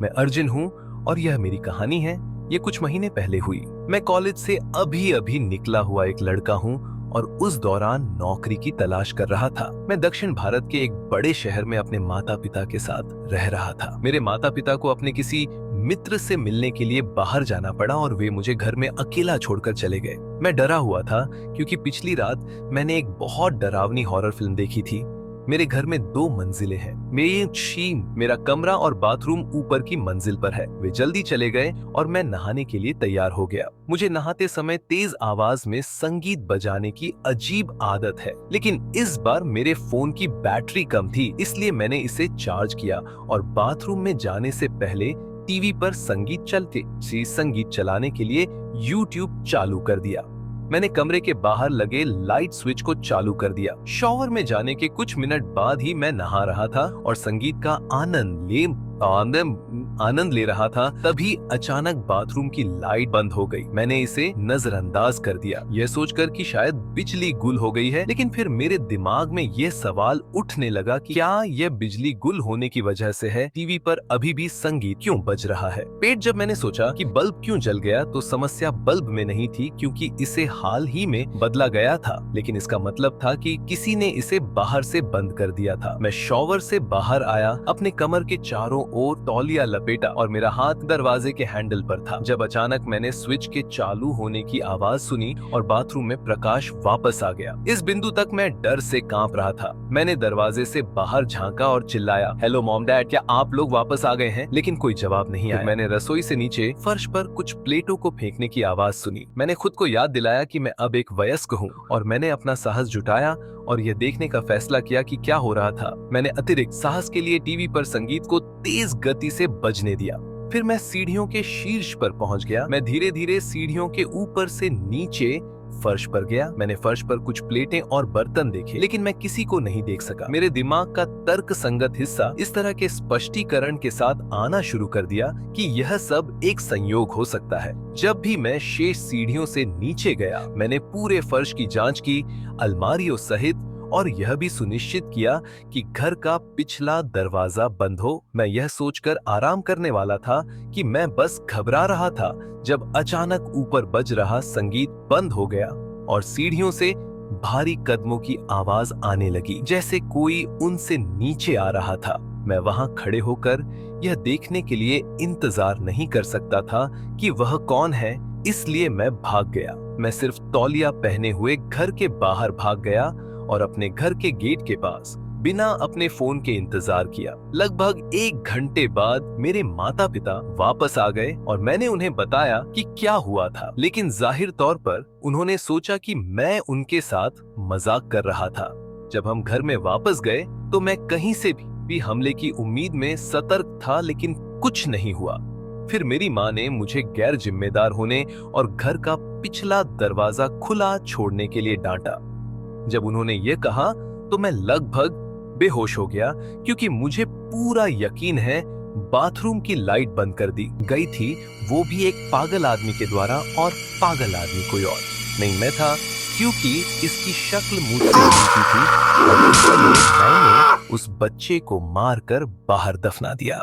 मैं अर्जुन हूँ और यह मेरी कहानी है। ये कुछ महीने पहले हुई। मैं कॉलेज से अभी अभी निकला हुआ एक लड़का हूँ और उस दौरान नौकरी की तलाश कर रहा था। मैं दक्षिण भारत के एक बड़े शहर में अपने माता पिता के साथ रह रहा था। मेरे माता पिता को अपने किसी मित्र से मिलने के लिए बाहर जाना पड़ा और वे मुझे घर में अकेला छोड़कर चले गए। मैं डरा हुआ था क्योंकि पिछली रात मैंने एक बहुत डरावनी हॉरर फिल्म देखी थी। मेरे घर में 2 मंजिलें हैं। मेरा कमरा और बाथरूम ऊपर की मंजिल पर है। वे जल्दी चले गए और मैं नहाने के लिए तैयार हो गया। मुझे नहाते समय तेज आवाज में संगीत बजाने की अजीब आदत है, लेकिन इस बार मेरे फोन की बैटरी कम थी, इसलिए मैंने इसे चार्ज किया और बाथरूम में जाने से पहले टीवी पर संगीत चलाने के लिए यूट्यूब चालू कर दिया। मैंने कमरे के बाहर लगे लाइट स्विच को चालू कर दिया। शॉवर में जाने के कुछ मिनट बाद ही मैं नहा रहा था और संगीत का आनंद ले रहा था। तभी अचानक बाथरूम की लाइट बंद हो गई। मैंने इसे नजरअंदाज कर दिया, यह सोचकर कि शायद बिजली गुल हो गई है। लेकिन फिर मेरे दिमाग में यह सवाल उठने लगा कि क्या यह बिजली गुल होने की वजह से है? टीवी पर अभी भी संगीत क्यों बज रहा है? जब मैंने सोचा कि बल्ब क्यों जल गया, तो समस्या बल्ब में नहीं थी, क्योंकि इसे हाल ही में बदला गया था। लेकिन इसका मतलब था कि किसी ने इसे बाहर से बंद कर दिया था। मैं शॉवर से बाहर आया, अपने कमर के चारों ओर तौलिया लपेटा और मेरा हाथ दरवाजे के हैंडल पर था, जब अचानक मैंने स्विच के चालू होने की आवाज सुनी और बाथरूम में प्रकाश वापस आ गया। इस बिंदु तक मैं डर से कांप रहा था। मैंने दरवाजे से बाहर झांका और चिल्लाया, हेलो मॉम डैड, क्या आप लोग वापस आ गए हैं? लेकिन कोई जवाब नहीं आया। मैंने रसोई से नीचे फर्श पर कुछ प्लेटों को फेंकने की आवाज सुनी। मैंने खुद को याद दिलाया कि मैं अब एक वयस्क हूँ और मैंने अपना साहस जुटाया और यह देखने का फैसला किया कि क्या हो रहा था। मैंने अतिरिक्त साहस के लिए टीवी पर संगीत को तेज गति से बजने दिया। फिर मैं सीढ़ियों के शीर्ष पर पहुंच गया। मैं धीरे धीरे सीढ़ियों के ऊपर से नीचे फर्श पर गया। मैंने फर्श पर कुछ प्लेटें और बर्तन देखे, लेकिन मैं किसी को नहीं देख सका। मेरे दिमाग का तर्क संगत हिस्सा इस तरह के स्पष्टीकरण के साथ आना शुरू कर दिया कि यह सब एक संयोग हो सकता है। जब भी मैं शेष सीढ़ियों से नीचे गया, मैंने पूरे फर्श की जांच की, अलमारियों सहित, और यह भी सुनिश्चित किया कि घर का पिछला दरवाजा बंद हो। मैं यह सोचकर आराम करने वाला था कि मैं बस घबरा रहा था, जब अचानक ऊपर बज रहा संगीत बंद हो गया और सीढ़ियों से भारी कदमों की आवाज आने लगी, जैसे कोई उनसे नीचे आ रहा था। मैं वहां खड़े होकर यह देखने के लिए इंतजार नहीं कर सकता था कि वह कौन है, इसलिए मैं भाग गया। मैं सिर्फ तौलिया पहने हुए घर के बाहर भाग गया और अपने घर के गेट के पास बिना अपने फोन के इंतजार किया। लगभग 1 घंटे बाद मेरे माता पिता वापस आ गए और मैंने उन्हें बताया कि क्या हुआ था, लेकिन जाहिर तौर पर उन्होंने सोचा कि मैं उनके साथ मजाक कर रहा था। जब हम घर में वापस गए तो मैं कहीं से भी हमले की उम्मीद में सतर्क था, लेकिन कुछ नहीं हुआ। फिर मेरी माँ ने मुझे गैर जिम्मेदार होने और घर का पिछला दरवाजा खुला छोड़ने के लिए डांटा। जब उन्होंने ये कहा तो मैं लगभग बेहोश हो गया, क्योंकि मुझे पूरा यकीन है बाथरूम की लाइट बंद कर दी गई थी, वो भी एक पागल आदमी के द्वारा, और पागल आदमी कोई और नहीं मैं था, क्योंकि इसकी शक्ल मुझसे मिलती थी और इसलिए मैंने उस बच्चे को मारकर बाहर दफना दिया।